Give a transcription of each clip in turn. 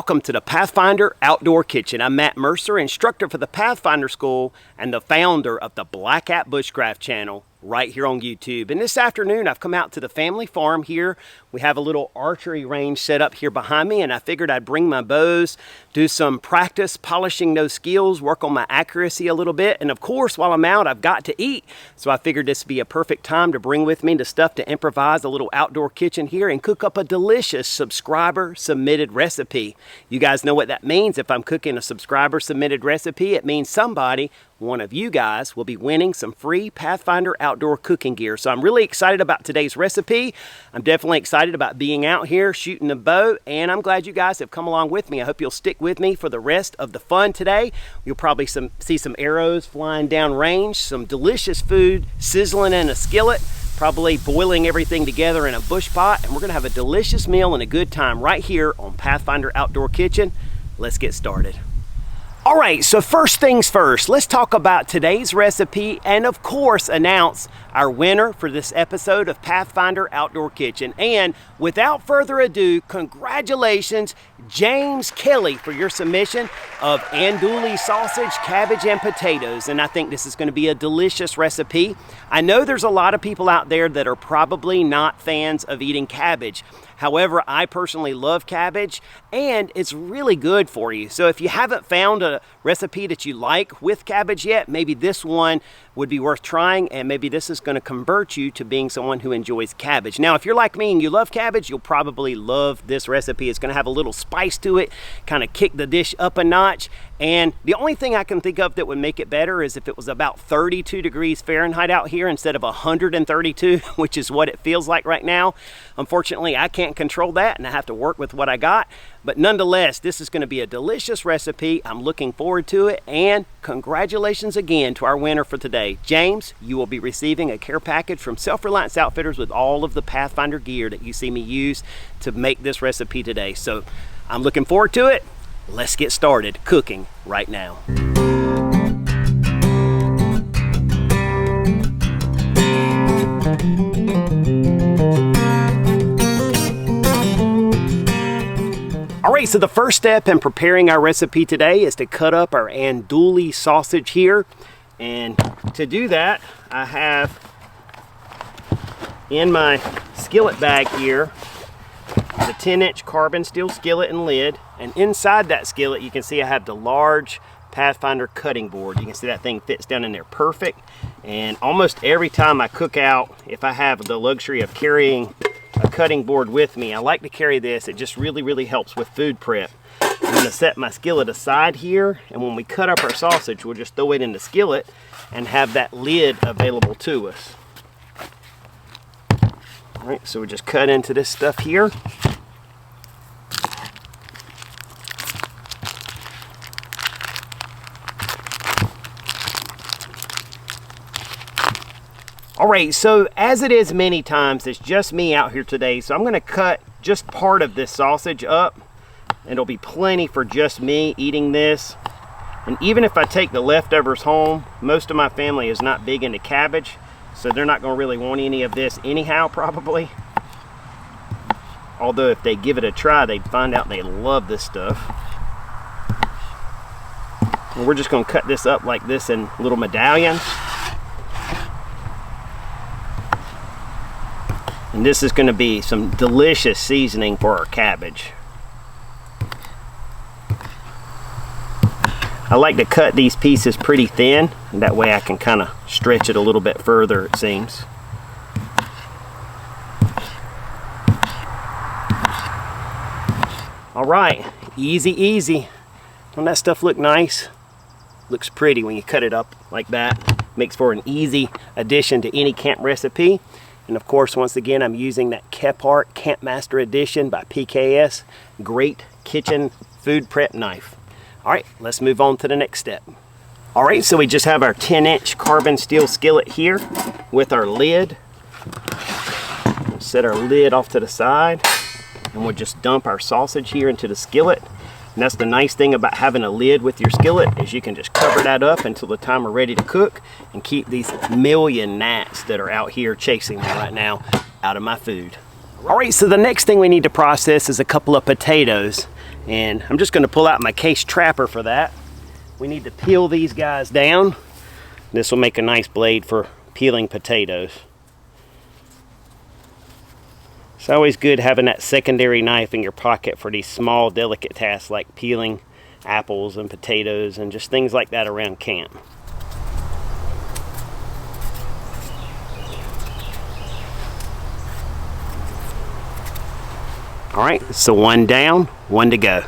Welcome to the Pathfinder Outdoor Kitchen. I'm Matt Mercer, instructor for the Pathfinder School and the founder of the Black Cat Bushcraft channel right here on YouTube. And this afternoon I've come out to the family farm here. We have a little archery range set up here behind me, and I figured I'd bring my bows, do some practice polishing those skills, work on my accuracy a little bit, and of course while I'm out I've got to eat. So I figured this would be a perfect time to bring with me the stuff to improvise a little outdoor kitchen here and cook up a delicious subscriber submitted recipe. You guys know what that means. If I'm cooking a subscriber submitted recipe, it means somebody, one of you guys, will be winning some free Pathfinder outdoor cooking gear. So I'm really excited about today's recipe. I'm definitely excited about being out here shooting the bow, and I'm glad you guys have come along with me. I hope you'll stick with me for the rest of the fun today. You'll probably see some arrows flying down range, some delicious food sizzling in a skillet, probably boiling everything together in a bush pot, and we're gonna have a delicious meal and a good time right here on Pathfinder Outdoor Kitchen. Let's get started. All right, so first things first, let's talk about today's recipe and of course announce our winner for this episode of Pathfinder Outdoor Kitchen. And without further ado, congratulations, James Kelly, for your submission of andouille sausage, cabbage, and potatoes. And I think this is going to be a delicious recipe. I know there's a lot of people out there that are probably not fans of eating cabbage. However, I personally love cabbage, and it's really good for you. So if you haven't found a recipe that you like with cabbage yet, maybe this one would be worth trying, and maybe this is going to convert you to being someone who enjoys cabbage. Now, if you're like me and you love cabbage, you'll probably love this recipe. It's going to have a little spice to it, kind of kick the dish up a notch. And the only thing I can think of that would make it better is if it was about 32 degrees Fahrenheit out here instead of 132, which is what it feels like right now. Unfortunately, I can't control that, and I have to work with what I got. But nonetheless, this is going to be a delicious recipe. I'm looking forward to it, and congratulations again to our winner for today. James, you will be receiving a care package from Reliance Outfitters with all of the Pathfinder gear that you see me use to make this recipe today. So I'm looking forward to it. Let's get started cooking right now. All right, so the first step in preparing our recipe today is to cut up our andouille sausage here. And to do that, I have in my skillet bag here the 10-inch carbon steel skillet and lid. And inside that skillet, you can see I have the large Pathfinder cutting board. You can see that thing fits down in there perfect. And almost every time I cook out, if I have the luxury of carrying a cutting board with me, I like to carry this. It just really helps with food prep. I'm going to set my skillet aside here, and when we cut up our sausage, we'll just throw it in the skillet and have that lid available to us. All right, so we just cut into this stuff here. All right, so as it is many times, it's just me out here today, so I'm going to cut just part of this sausage up. It'll be plenty for just me eating this. And even if I take the leftovers home, most of my family is not big into cabbage, so they're not going to really want any of this anyhow, probably. Although if they give it a try, they'd find out they love this stuff. And we're just going to cut this up like this in little medallions. And this is going to be some delicious seasoning for our cabbage. I like to cut these pieces pretty thin, and that way I can kind of stretch it a little bit further, it seems. All right, easy. Don't that stuff look nice? Looks pretty when you cut it up like that. Makes for an easy addition to any camp recipe. And of course, once again, I'm using that Kephart Campmaster Edition by PKS. Great kitchen food prep knife. All right, let's move on to the next step. All right, so we just have our 10-inch carbon steel skillet here with our lid. We'll set our lid off to the side, and we'll just dump our sausage here into the skillet. And that's the nice thing about having a lid with your skillet, is you can just cover that up until the time we're ready to cook and keep these million gnats that are out here chasing me right now out of my food. All right, so the next thing we need to process is a couple of potatoes. And I'm just going to pull out my case trapper for that. We need to peel these guys down. This will make a nice blade for peeling potatoes. It's always good having that secondary knife in your pocket for these small, delicate tasks like peeling apples and potatoes and just things like that around camp. All right, so one down, one to go.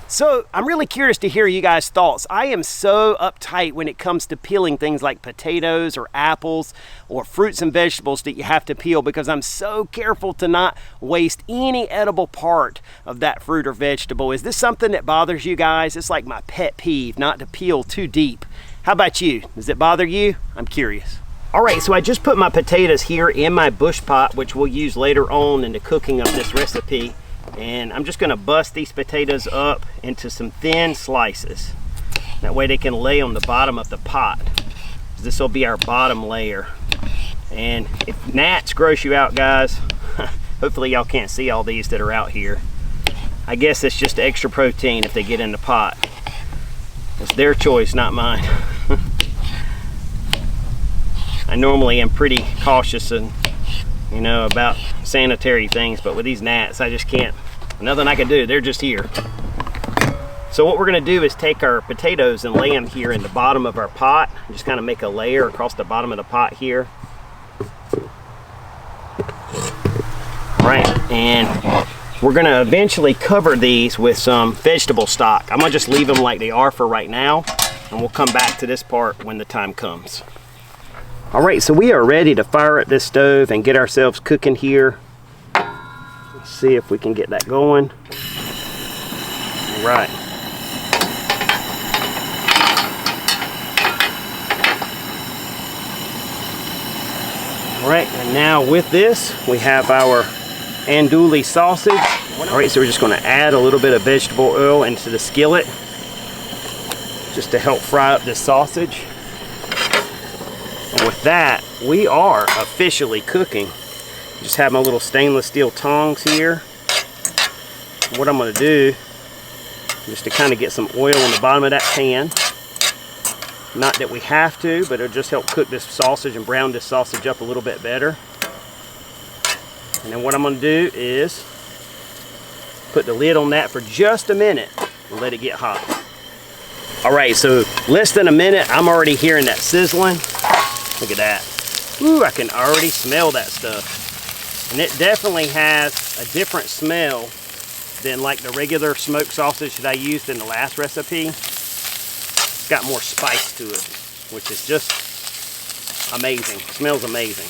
So I'm really curious to hear you guys' thoughts. I am so uptight when it comes to peeling things like potatoes or apples or fruits and vegetables that you have to peel, because I'm so careful to not waste any edible part of that fruit or vegetable. Is this something that bothers you guys? It's like my pet peeve, not to peel too deep. How about you? Does it bother you? I'm curious. All right, so I just put my potatoes here in my bush pot, which we'll use later on in the cooking of this recipe. And I'm just gonna bust these potatoes up into some thin slices. That way they can lay on the bottom of the pot. This will be our bottom layer. And if gnats gross you out, guys, hopefully y'all can't see all these that are out here. I guess it's just extra protein if they get in the pot. It's their choice, not mine. I normally am pretty cautious and about sanitary things, but with these gnats, I just can't. Nothing I can do, they're just here. So what we're gonna do is take our potatoes and lay them here in the bottom of our pot. Just kind of make a layer across the bottom of the pot here. All right, and we're gonna eventually cover these with some vegetable stock. I'm gonna just leave them like they are for right now, and we'll come back to this part when the time comes. All right, so we are ready to fire up this stove and get ourselves cooking here. Let's see if we can get that going. All right. All right, and now with this, we have our andouille sausage. All right, so we're just gonna add a little bit of vegetable oil into the skillet just to help fry up this sausage. And with that, we are officially cooking. Just have my little stainless steel tongs here. And what I'm gonna do, just to kind of get some oil on the bottom of that pan. Not that we have to, but it'll just help cook this sausage and brown this sausage up a little bit better. And then what I'm gonna do is put the lid on that for just a minute and let it get hot. All right, so less than a minute, I'm already hearing that sizzling. Look at that. Ooh, I can already smell that stuff. And it definitely has a different smell than like the regular smoked sausage that I used in the last recipe. It's got more spice to it, which is just amazing. It smells amazing.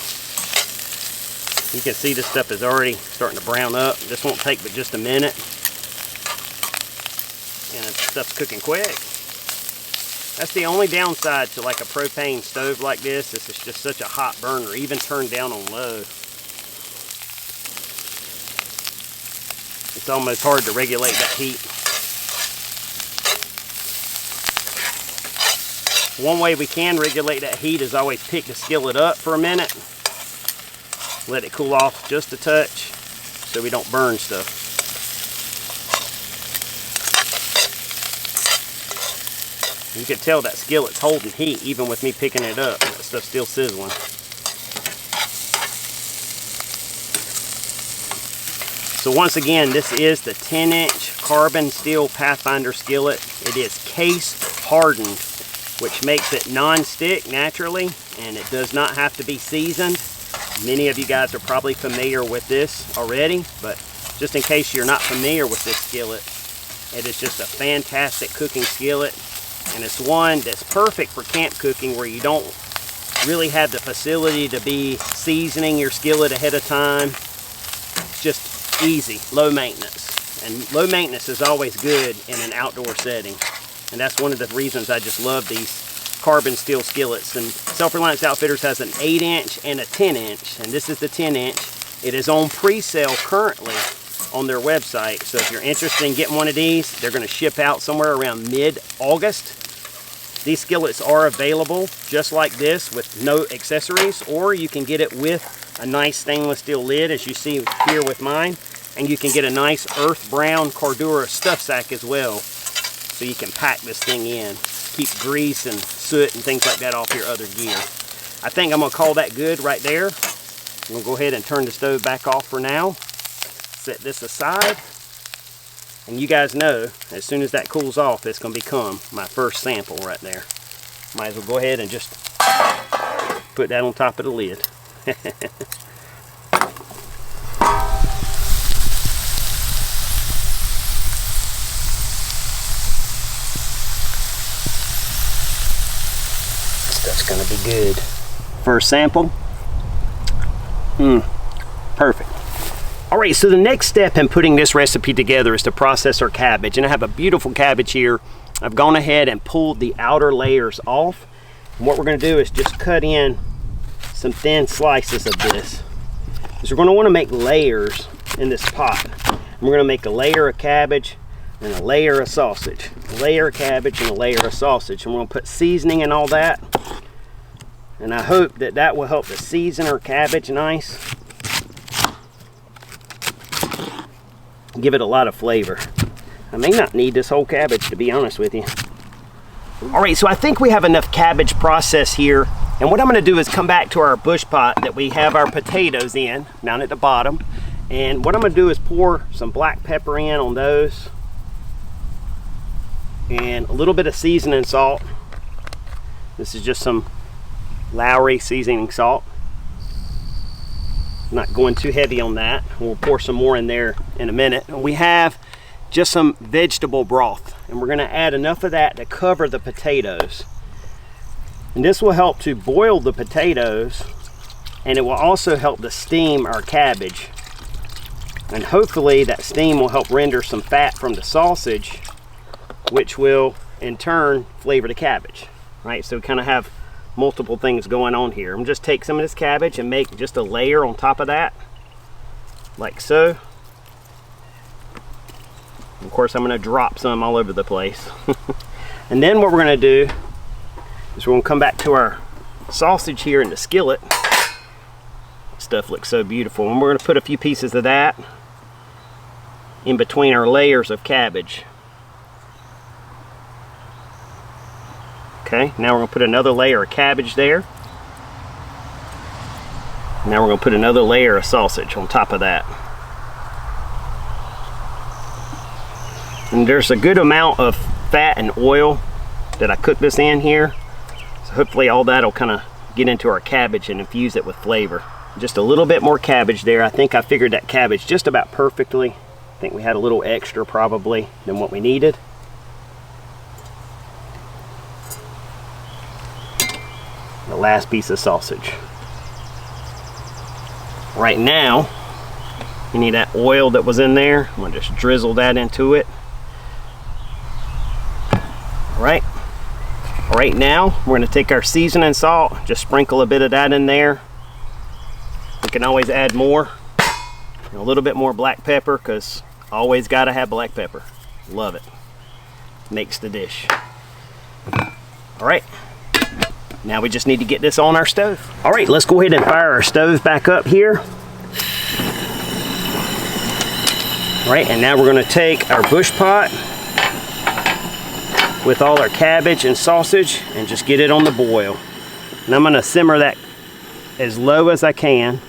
You can see this stuff is already starting to brown up. This won't take but just a minute. And the stuff's cooking quick. That's the only downside to like a propane stove like this. This is just such a hot burner, even turned down on low. It's almost hard to regulate that heat. One way we can regulate that heat is always pick the skillet up for a minute. Let it cool off just a touch so we don't burn stuff. You can tell that skillet's holding heat even with me picking it up. That stuff's still sizzling. So once again, this is the 10-inch carbon steel Pathfinder skillet. It is case hardened, which makes it non-stick naturally, and it does not have to be seasoned. Many of you guys are probably familiar with this already, but just in case you're not familiar with this skillet, it is just a fantastic cooking skillet. And it's one that's perfect for camp cooking where you don't really have the facility to be seasoning your skillet ahead of time. It's just easy, low maintenance. And low maintenance is always good in an outdoor setting. And that's one of the reasons I just love these carbon steel skillets. And Self-Reliance Outfitters has an 8-inch and a 10-inch. And this is the 10-inch. It is on pre-sale currently on their website. So if you're interested in getting one of these, they're going to ship out somewhere around mid-August. These skillets are available just like this with no accessories, or you can get it with a nice stainless steel lid as you see here with mine. And you can get a nice earth brown Cordura stuff sack as well, so you can pack this thing in. Keep grease and soot and things like that off your other gear. I think I'm gonna call that good right there. I'm gonna go ahead and turn the stove back off for now. Set this aside. And you guys know, as soon as that cools off, it's gonna become my first sample right there. Might as well go ahead and just put that on top of the lid. Stuff's gonna be good. First sample. Perfect. All right, so the next step in putting this recipe together is to process our cabbage. And I have a beautiful cabbage here. I've gone ahead and pulled the outer layers off. And what we're gonna do is just cut in some thin slices of this. Because we're gonna wanna make layers in this pot. And we're gonna make a layer of cabbage and a layer of sausage. A layer of cabbage and a layer of sausage. And we're gonna put seasoning and all that. And I hope that that will help to season our cabbage nice. Give it a lot of flavor. I may not need this whole cabbage, to be honest with you. All right, so I think we have enough cabbage processed here. And what I'm gonna do is come back to our bush pot that we have our potatoes in, down at the bottom. And what I'm gonna do is pour some black pepper in on those. And a little bit of seasoning salt. This is just some Lowry seasoning salt. Not going too heavy on that. We'll pour some more in there in a minute. We have just some vegetable broth, and we're gonna add enough of that to cover the potatoes. And this will help to boil the potatoes, and it will also help to steam our cabbage. And hopefully that steam will help render some fat from the sausage, which will in turn flavor the cabbage, right? So we kind of have multiple things going on here. I'm gonna just take some of this cabbage and make just a layer on top of that, like so. Of course, I'm gonna drop some all over the place. And then what we're gonna do is we're gonna come back to our sausage here in the skillet. Stuff looks so beautiful. And we're gonna put a few pieces of that in between our layers of cabbage. Okay, now we're gonna put another layer of cabbage there. Now we're gonna put another layer of sausage on top of that. And there's a good amount of fat and oil that I cooked this in here. So hopefully all that will kind of get into our cabbage and infuse it with flavor. Just a little bit more cabbage there. I think I figured that cabbage just about perfectly. I think we had a little extra probably than what we needed. The last piece of sausage. Right now, you need that oil that was in there. I'm gonna just drizzle that into it. Right now, we're gonna take our seasoning salt, just sprinkle a bit of that in there. We can always add more. And a little bit more black pepper, because always gotta have black pepper. Love it. Makes the dish. All right. Now we just need to get this on our stove. All right, let's go ahead and fire our stove back up here. All right, and now we're gonna take our bush pot with all our cabbage and sausage and just get it on the boil. And I'm gonna simmer that as low as I can,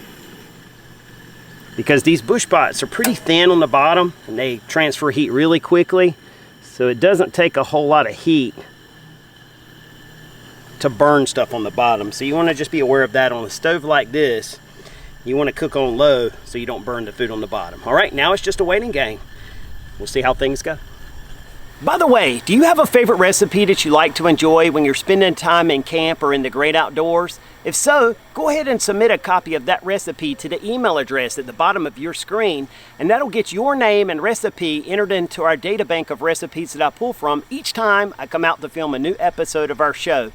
because these bush pots are pretty thin on the bottom and they transfer heat really quickly. So it doesn't take a whole lot of heat to burn stuff on the bottom. So you want to just be aware of that. On a stove like this, you want to cook on low so you don't burn the food on the bottom. All right, now it's just a waiting game. We'll see how things go. By the way, do you have a favorite recipe that you like to enjoy when you're spending time in camp or in the great outdoors? If so, go ahead and submit a copy of that recipe to the email address at the bottom of your screen, and that'll get your name and recipe entered into our databank of recipes that I pull from each time I come out to film a new episode of our show.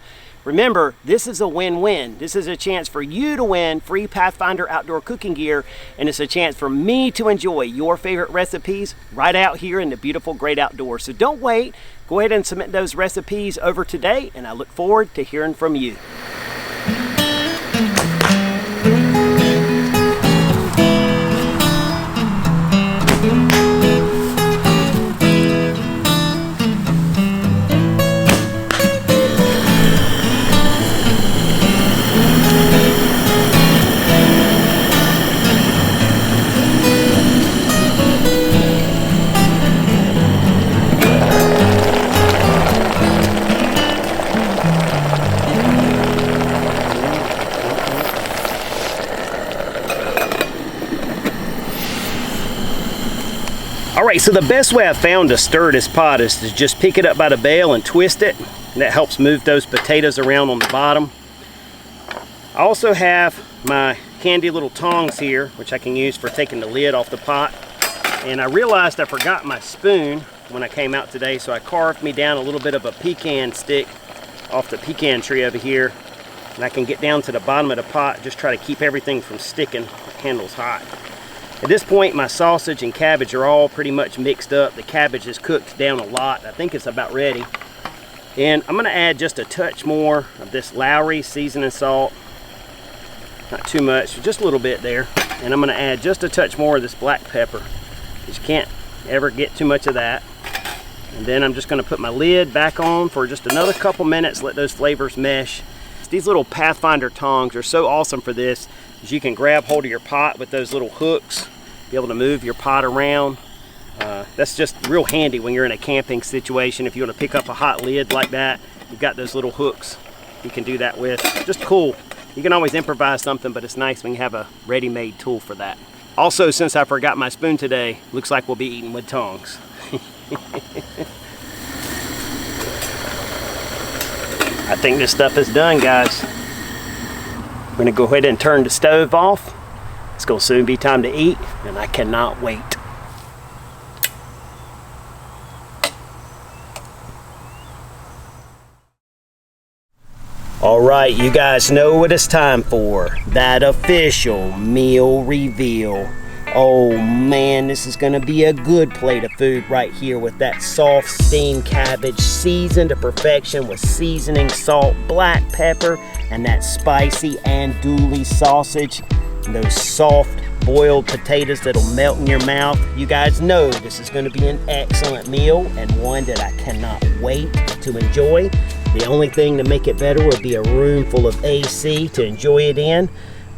Remember, this is a win-win. This is a chance for you to win free Pathfinder outdoor cooking gear, and it's a chance for me to enjoy your favorite recipes right out here in the beautiful great outdoors. So don't wait. Go ahead and submit those recipes over today, and I look forward to hearing from you. All right, so the best way I've found to stir this pot is to just pick it up by the bail and twist it. And that helps move those potatoes around on the bottom. I also have my handy little tongs here, which I can use for taking the lid off the pot. And I realized I forgot my spoon when I came out today, so I carved me down a little bit of a pecan stick off the pecan tree over here. And I can get down to the bottom of the pot, just try to keep everything from sticking. The handle's hot. At this point, my sausage and cabbage are all pretty much mixed up. The cabbage is cooked down a lot. I think it's about ready. And I'm gonna add just a touch more of this Lowry seasoning salt. Not too much, just a little bit there. And I'm gonna add just a touch more of this black pepper. You can't ever get too much of that. And then I'm just gonna put my lid back on for just another couple minutes, let those flavors mesh. These little Pathfinder tongs are so awesome for this, as you can grab hold of your pot with those little hooks, be able to move your pot around. That's just real handy when you're in a camping situation. If you want to pick up a hot lid like that, you've got those little hooks you can do that with. Just cool. You can always improvise something, but it's nice when you have a ready-made tool for that. Also, since I forgot my spoon today, looks like we'll be eating with tongs. I think this stuff is done, guys. I'm gonna go ahead and turn the stove off. It's gonna soon be time to eat, and I cannot wait. All right, you guys know what it's time for. That official meal reveal. Oh man, this is gonna be a good plate of food right here with that soft steamed cabbage seasoned to perfection with seasoning, salt, black pepper, and that spicy andouille sausage. And those soft boiled potatoes that'll melt in your mouth. You guys know this is gonna be an excellent meal and one that I cannot wait to enjoy. The only thing to make it better would be a room full of AC to enjoy it in,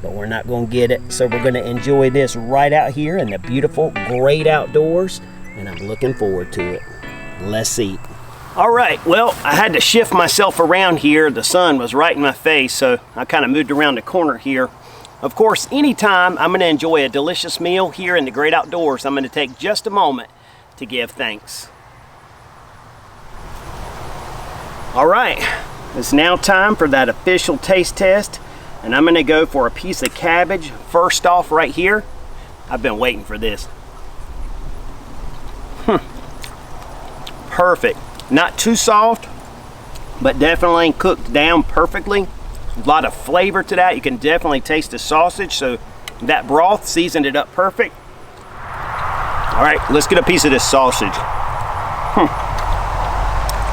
but we're not gonna get it. So we're gonna enjoy this right out here in the beautiful, great outdoors, and I'm looking forward to it. Let's eat. All right, well, I had to shift myself around here. The sun was right in my face, so I kind of moved around the corner here. Of course, anytime I'm gonna enjoy a delicious meal here in the great outdoors, I'm gonna take just a moment to give thanks. All right, it's now time for that official taste test, and I'm gonna go for a piece of cabbage first off right here. I've been waiting for this. Perfect. Not too soft, but definitely cooked down perfectly. A lot of flavor to that. You can definitely taste the sausage, so that broth seasoned it up perfect. All right, let's get a piece of this sausage.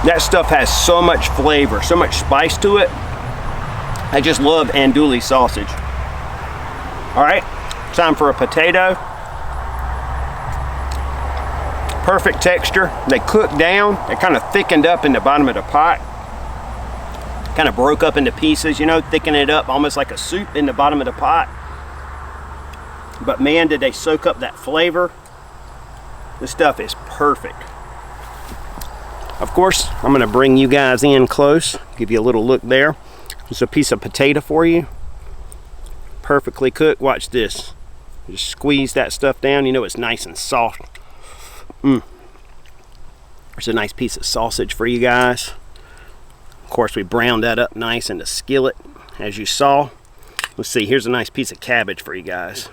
That stuff has so much flavor, so much spice to it. I just love andouille sausage. All right, time for a potato. Perfect texture. They cooked down. They kind of thickened up in the bottom of the pot. Kind of broke up into pieces, you know, thickening it up almost like a soup in the bottom of the pot. But man, did they soak up that flavor. This stuff is perfect. Of course, I'm gonna bring you guys in close, give you a little look there. There's a piece of potato for you. Perfectly cooked. Watch this. Just squeeze that stuff down. You know it's nice and soft. There's a nice piece of sausage for you guys. Of course, we browned that up nice in the skillet, as you saw. Let's see, here's a nice piece of cabbage for you guys.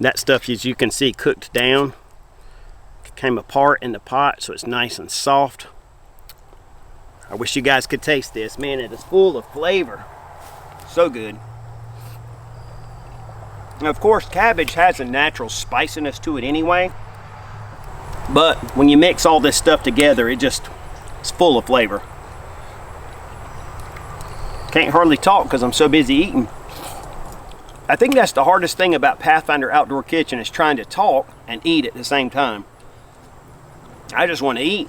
That stuff, as you can see, cooked down. Came apart in the pot, so it's nice and soft. I wish you guys could taste this. Man, it is full of flavor. So good. Now, of course, cabbage has a natural spiciness to it anyway. But when you mix all this stuff together, it's full of flavor. Can't hardly talk because I'm so busy eating. I think that's the hardest thing about Pathfinder Outdoor Kitchen, is trying to talk and eat at the same time. I just want to eat.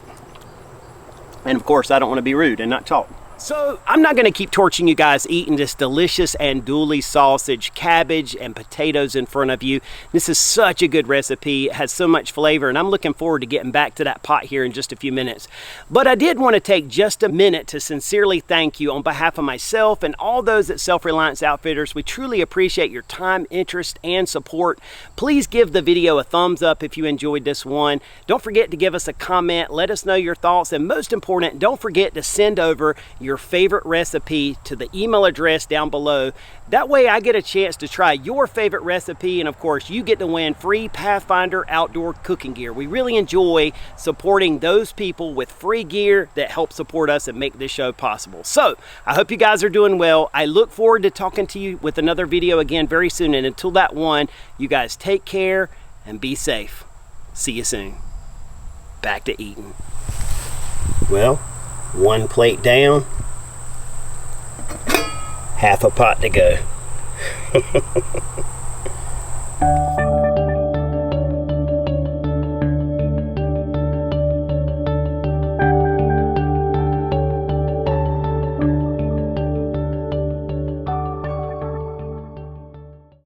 And of course, I don't want to be rude and not talk. So I'm not going to keep torching you guys eating this delicious andouille sausage, cabbage, and potatoes in front of you. This is such a good recipe. It has so much flavor, and I'm looking forward to getting back to that pot here in just a few minutes. But I did want to take just a minute to sincerely thank you on behalf of myself and all those at Self-Reliance Outfitters. We truly appreciate your time, interest, and support. Please give the video a thumbs up if you enjoyed this one. Don't forget to give us a comment. Let us know your thoughts, and most important, don't forget to send over your favorite recipe to the email address down below. That way I get a chance to try your favorite recipe, and of course you get to win free Pathfinder outdoor cooking gear. We really enjoy supporting those people with free gear that help support us and make this show possible. So I hope you guys are doing well. I look forward to talking to you with another video again very soon, and until that one, you guys take care and be safe. See you soon. Back to eating. Well, one plate down, half a pot to go.